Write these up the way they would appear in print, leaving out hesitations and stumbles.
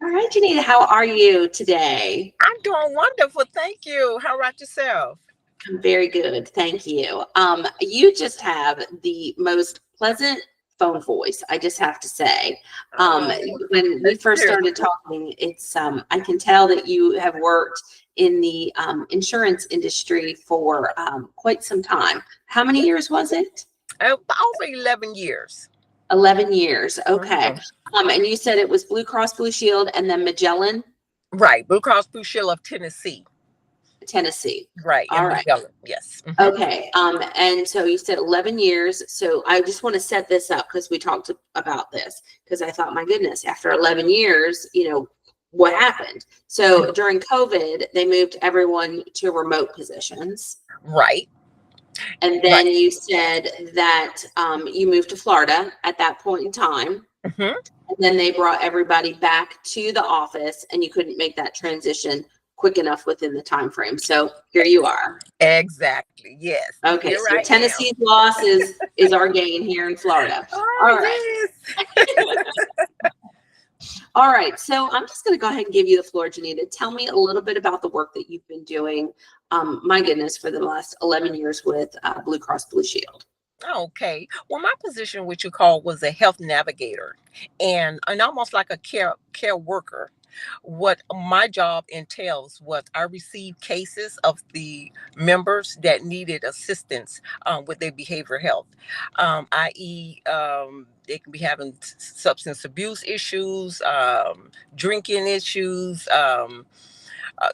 All right, Jonida, how are you today? I'm doing wonderful. Thank you. How about yourself? I'm very good, thank you. You just have the most pleasant phone voice, I just have to say. Um, Oh, when we let's first hear it. started talking, I can tell that you have worked in the insurance industry for quite some time. How many Yeah. years was it? Over 11 years. 11 years. Okay. Mhm. And you said it was Blue Cross Blue Shield and then Magellan, Right. Blue Cross Blue Shield of Tennessee. Tennessee. Right. All In right. Magellan. Yes. Okay. And so you said 11 years. So I just want to set this up because we talked about this because I thought, my goodness, after 11 years, what happened? So during COVID, they moved everyone to remote positions. Right. And Right. then you said that you moved to Florida at that point in time. Hmm. And then they brought everybody back to the office and you couldn't make that transition quick enough within the time frame. So here you are. Exactly. Yes. Okay, Here so I am. Tennessee's loss is our gain here in Florida. All Oh, right. yes. All right. So I'm just going to go ahead and give you the floor, Janita. Tell me a little bit about the work that you've been doing, my goodness, for the last 11 years with Blue Cross Blue Shield. Okay. Well, my position, which you call, was a health navigator, and almost like a care worker. What my job entails was I received cases of the members that needed assistance with their behavioral health, i.e., they can be having substance abuse issues, drinking issues.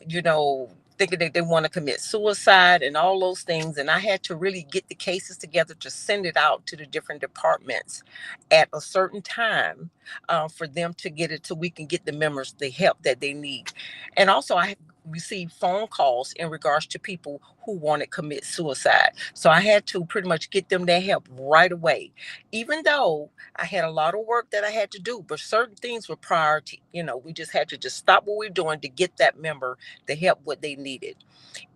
You know, thinking that they want to commit suicide and all those things. And I had to really get the cases together to send it out to the different departments at a certain time for them to get it so we can get the members the help that they need. And also, I received phone calls in regards to people who want to commit suicide. So I had to pretty much get them their help right away, even though I had a lot of work that I had to do, but certain things were priority. We just had to just stop what we're doing to get that member the help what they needed.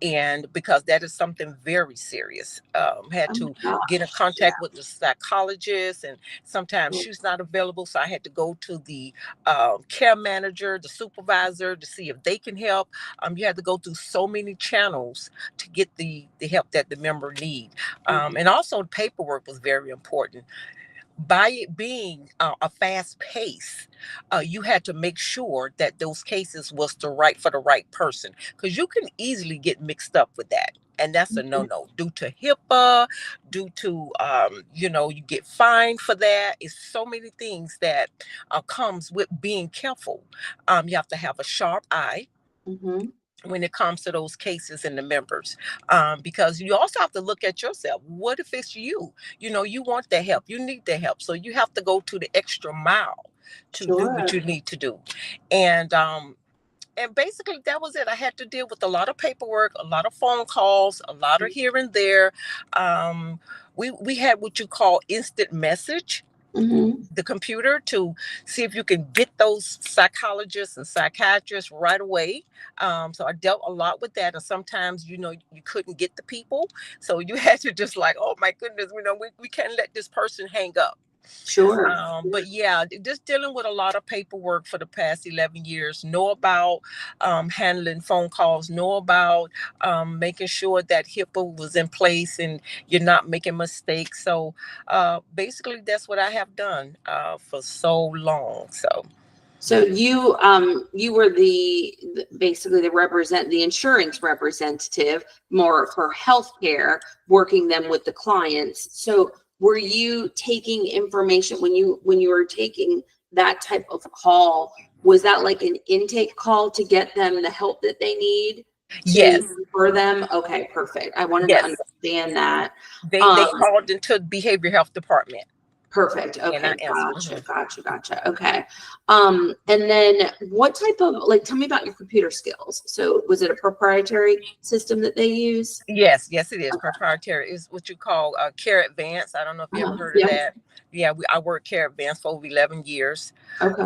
And because that is something very serious, had Oh my to get in gosh. contact with the psychologist, and sometimes Yeah. she's not available, so I had to go to the care manager, the supervisor, to see if they can help. You had to go through so many channels to get the help that the member need, Mhm. and also the paperwork was very important. By it being a fast pace, you had to make sure that those cases was the right for the right person, because you can easily get mixed up with that. And that's a Mhm. no-no due to HIPAA, due to you get fined for that. It's so many things that comes with being careful. You have to have a sharp eye Mhm. when it comes to those cases and the members, because you also have to look at yourself. What if it's you want the help, you need the help, so you have to go to the extra mile to do what Sure. you need to do. And basically that was it. I had to deal with a lot of paperwork, a lot of phone calls, a lot of here and there. Um, we had what you call instant message, Mhm. the computer, to see if you can get those psychologists and psychiatrists right away. So I dealt a lot with that. And sometimes, you couldn't get the people. So you had to just like, oh my goodness, we can't let this person hang up. Sure. But yeah, just dealing with a lot of paperwork for the past 11 years, know about handling phone calls, know about making sure that HIPAA was in place and you're not making mistakes. So basically, that's what I have done for so long. So, So you were basically the insurance representative more for healthcare, working them with the clients. So were you taking information when you were taking that type of call? Was that like an intake call to get them the help that they need to yes, refer them? Okay, perfect. I wanted to yes, understand that. they Um, called into the behavior health department Perfect. and I Okay. answered. Gotcha. Gotcha. Gotcha. Okay. And then what type of, like, tell me about your computer skills. So was it a proprietary system that they use? Yes, yes, it is Okay. proprietary. It's what you call Care Advance. I don't know if you ever heard of Yeah. that. Yeah, I worked Care Advance for over 11 years. Okay.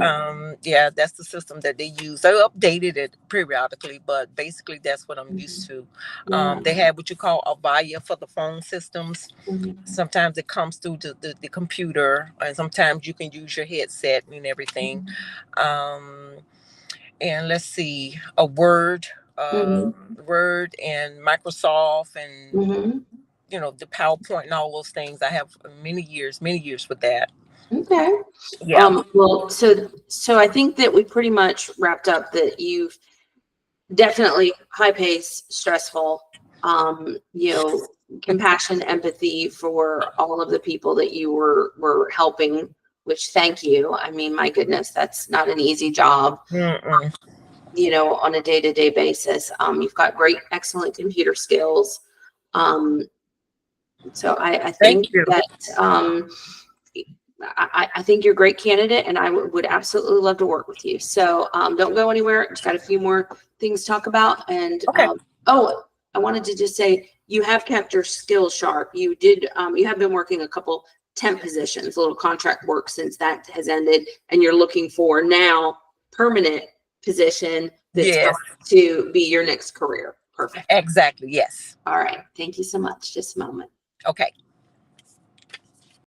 Yeah, that's the system that they use. They updated it periodically, but basically that's what I'm used Mhm. to. Yeah. They have what you call Avaya for the phone systems. Mhm. Sometimes it comes through the computer, and sometimes you can use your headset and everything. Mhm. Um, and let's see, a Word, Mm-hmm. Word and Microsoft, and Mm-hmm. the PowerPoint and all those things. I have many years with that. Okay. Yeah. Well, so I think that we pretty much wrapped up that you've definitely high pace, stressful, you know, compassion, empathy for all of the people that you were helping, which thank you. I mean, my goodness, that's not an easy job, Mm-mm. on a day-to-day basis. You've got great, excellent computer skills. Um, so I Thank think you. that I think you're a great candidate, and I would absolutely love to work with you. So don't go anywhere. Just got a few more things to talk about. And Okay. oh, I wanted to just say you have kept your skills sharp. You did. You have been working a couple temp positions, a little contract work since that has ended, and you're looking for now permanent position that's going Yes. to be your next career. Perfect. Exactly. Yes. All right. Thank you so much. Just a moment. Okay.